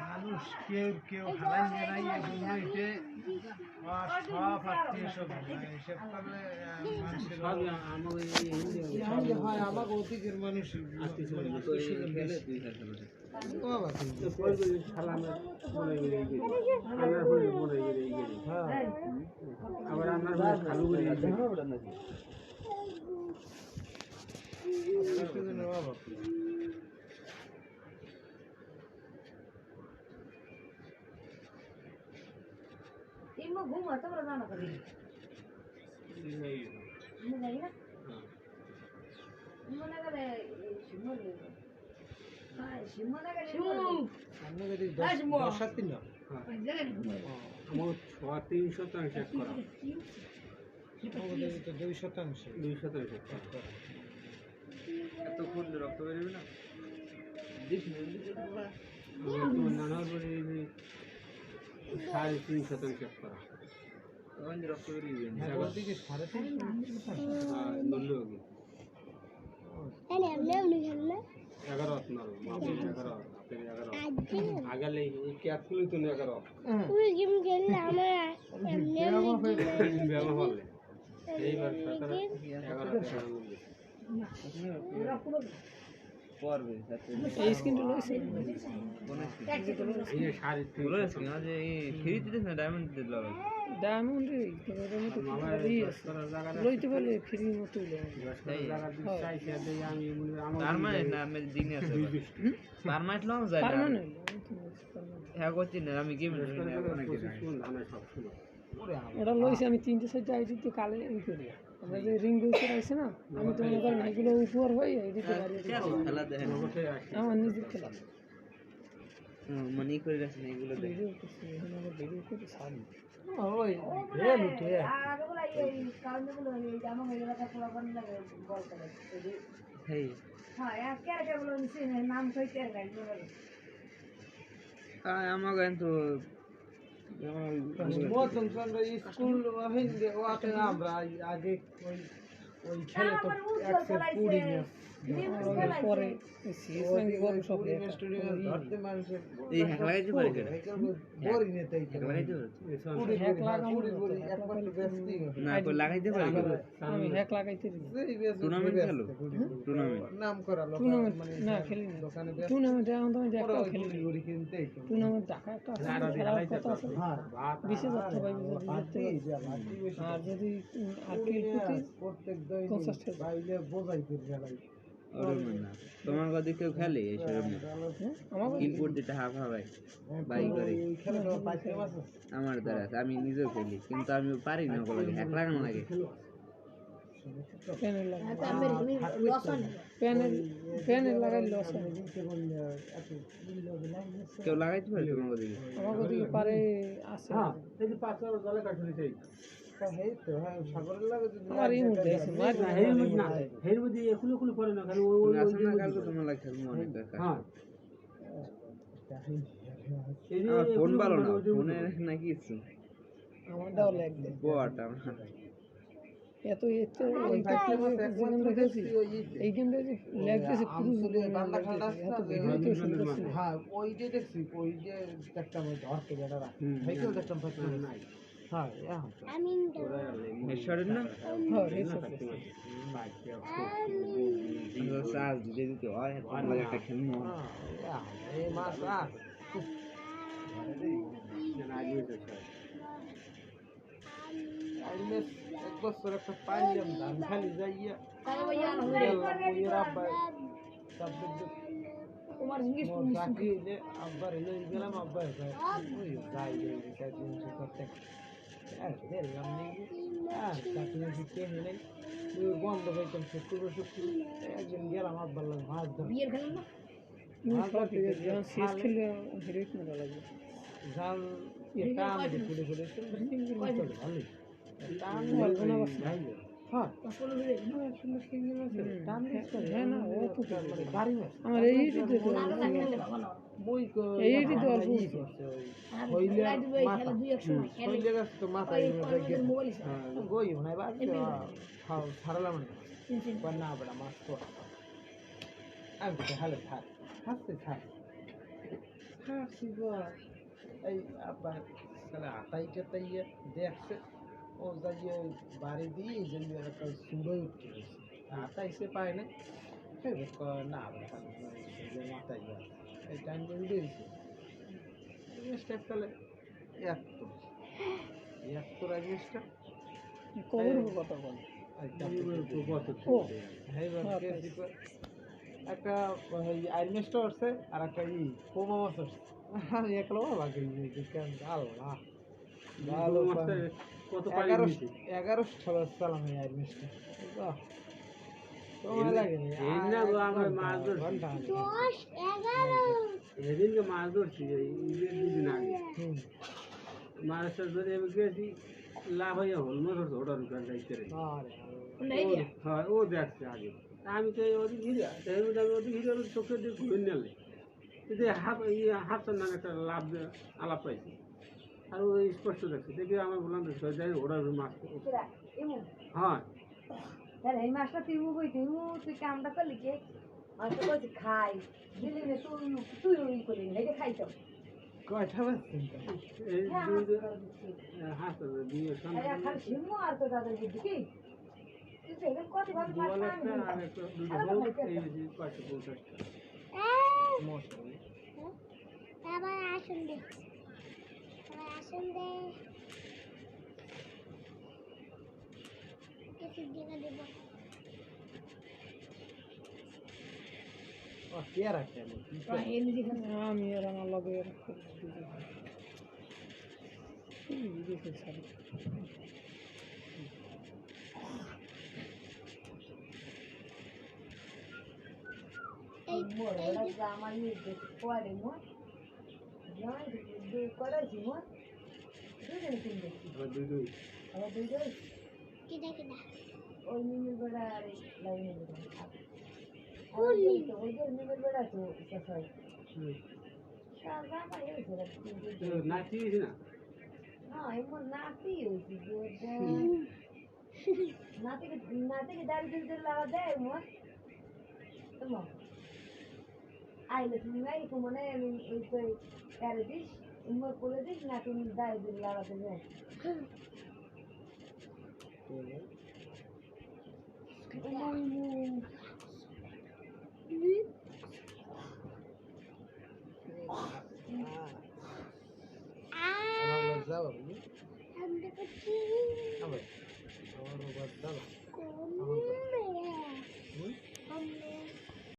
মানুষ কেউ কেউ হারাই নেই এজন্যইতে সব আত্মীয় সব হিসেব করলে মানুষের হয় আমাকে অতিকের মানুষ আবার আমার খালু इमो घूम आता बड़ा जाना कभी इमो जाएगी ना इमो ना करे शिमो ले हाँ शिमो ना करे शिमो हमने कभी 10 दिन ना আমার 300 চেক করা আমাদের তো 200 চেক করা এত ফুল রক্ত বেরোবে না দিস না নানার পরে 350 চেক করা তখন রক্ত বেরিয়ে যাবে ওদিকে 350 হ্যাঁ নল্লো হবে এনে আমলে উনি খেললে 11 আপনার মাপে 11 আপনি 11 আগালে এই ক্যাপসুল তো 11 উনি গেম খেললে আমার এমনি ব্যায়াম হলে এইবার 11 পড়বে এই স্ক্রিনটা লইছে এই শাড়ি তুলো আছে না যে এই ফ্রি দিতেছ না ডায়মন্ড দিল ডায়মন্ড এর মতো লইতে পারলে ফ্রি মতো চাইছে দেই আমি পার্মানেন্ট না আমি দিনে আছে পার্মানেন্ট লং যায় পার্মানেন্ট হ্যাঁ করছি না আমি গেম ওটা লইছে আমি 3-4টা আইডিতে কালে ই করি আমরা যে রিং গুলো আছে না আমি তো মনে করি এগুলো উপর হই এই দিতে পারি খেলা দেখেন আমার নিজের খেলা মনি করে রাখছেন এগুলো দেখে ভিডিও করে সারি ওই ভেলু তো আর ওগুলা এই কারণে গুলো এই জামা মেলা কা পোলা বান লাগে বল করে হেই হ্যাঁ এক কে গুলো নিছে নাম কইতে গাইলো আমাকে তো মতন সন্ধ্যা স্কুল হিন্দে ওতে আমরা আগে ওই খেলে তো একসেট পুরি না পরে সিএস বল সব ধরতে মানুষের এই হ্যাক লাগাইতে পারে কেন বড়ি নিতে লাগাইতে পারে পুরি হ্যাক লাগাইতে পুরি একবার বেস্তি না কো লাগাইতে পারে আমি হ্যাক লাগাইতে দিই টুর্নামেন্ট খেলো টুর্নামেন্ট নাম করা লোক টুর্নামেন্ট না খেলি না দোকানে টুর্নামেন্ট এখন তো একটা খেলি গড়ি কিনতে টুর্নামেন্ট টাকা একটা খেলার কথা আছে হ্যাঁ 20,000 টাকা আর যদি আরপিএল প্রত্যেক দই বাইলে বোঝাই করে গেলাই ওরকম না তোমার কথা কেউ খেলে এইসব আমাকে ইনপুট দিতে হাফ হাফাই বাই করে এই খেলাটা পাইতে আছে আমার দ্বারা আমি নিজেও খেলি কিন্তু আমি পারি না ওগুলো হ্যাক লাগানো লাগে প্যানেল লাগাই আমার লস হয় প্যানেল লাগাই লস হয় কেউ লাগাইতে পারে তোমার কথা আমাকে দিকে পারে আছে হ্যাঁ এই যে 5 জলে কাটুনি চাই এই তো হ্যাঁ সাগরের লাগে যদি আর এই মধ্যে আছে মার না হের মধ্যে না হের মধ্যে এখনো কোনো পড়ে না খালি ওই আসলে না কালকে তোমার লাগে খেলবো অনেক দরকার হ্যাঁ এই যে ফোন ভালো না ফোনে নাকি কিছু আমারটাও লাগবে বড়টা এত এত ওই গেম দেখেছি এই গেম দেখেছি লাগতেছে পুরো বান্দা খেলা হ্যাঁ ওই যে দেখছি ওই যে একটা মই ধরতে গেটা রাখি সাইকেল দেখতাম পাচ্ছি নাই হ্যাঁ এখন আমি হেডশট না হ্যাঁ রেসে চার্জ দিতে দিতে হয় লাগে একটা খেলবো এই মাছ আস আইলে এক বছর একটা পাইলাম ধান খালি যাইয়া তাই ভাইয়া না ওই রাব্বা সাবজেক্ট তোমার ইংলিশ চাকরি যে আব্বার এলো গেলাম আব্বা ওই যাই যাই জিনিস করতে আর দেখলাম নাকি আর চাকরি শিখতে নেই ওই বন্ধ হইতাম শুক্র একদিন গেলাম আব্বার লাগে মাছ ধর বিয়ের খেলেন না যখন শেষ খেলে হেরেট না লাগবে জাল টান দিয়ে ফুলে ফুলে ভালোই টান অল্প না বাস হ্যাঁ আসলে হয়ে টান হ্যাঁ না ও তো মানে গাড়ি মাছ আমার এই দিতে তো মই এই দিতে অল্প হইলে লাইট বই খেলা দুই এক সময় খেলে হইলে গাছ তো মাথায় মোবাইল গই নাই বা খাও ছাড়লাম না না বড় মাছ তো আমি তো হালে থাক হাসতে থাক হাসি গো এই আবার তাহলে আতাইটা তাইয়া দেখছে ও যাইয়ে বাড়ি দিয়ে যাইয়ে একটা সুন্দর উঠতে গেছে আতাইসে পায় না না মাথায় গেছে এই টাইম করে দিয়েছে স্টেপ তাহলে এত রাজমিস্টার কবর কথা বলে একটা আইরমেস্টার আসছে আর একটা পোমা মাছ আসছে আমি একলা লাগে আল্লাহ ভালো 1100 চালাম এই আইরমেস্টার সময় লাগে সেদিনকে মাছ ধরছি ঈদের দুদিন আগে মাছটা ধরে আমি গেছি লাভ হইয়া হল মোটর ওটার উপর যাইতে হয় ও দেখছে আগে আমি তো ওদিক ঘিরে আমি ওদিক ঘিরে চোখে দিয়ে ঘুরে নিলে যদি হাতটার নামে একটা লাভ আলাপ পাইছি আর ওই স্পষ্ট দেখছে দেখি আমার বললাম যাই ওটার মাছ হয় তাহলে এই মাছটা তুই তুই কামটা করলি কে মাছটা বলছি খাই দিলি না তুই ওই করলি হেঁটে খাইছ কয়টা বাজছেন এই হাতটা দিয়ে খালি সিংহ আর তো তাদের বুদ্ধি কি তুই সেখানে কত ভাবে আবার আসুন দে আসুন দে কিছু দিকে দেবো কে রাখেন আমি আর আমার লগে আমার পরে মোট করেছি মোট দুজন তিন দেখছি আবার দুজন কিনা কিনা ওই নিমের বেড়া আর লাইনের বেড়া ওই যে নিমের বেড়া তো সবাই নাচিস না না এমন নাতি হয়েছি নাতিকে দাঁড়িয়ে দিতে লাগা দেয় মোট তোমার আইলে তুমি নাই মানে ওই তো প্যারে দিস উমর করে দিস না তুমি দাঁড়িয়ে দিতে লাগাতে যায়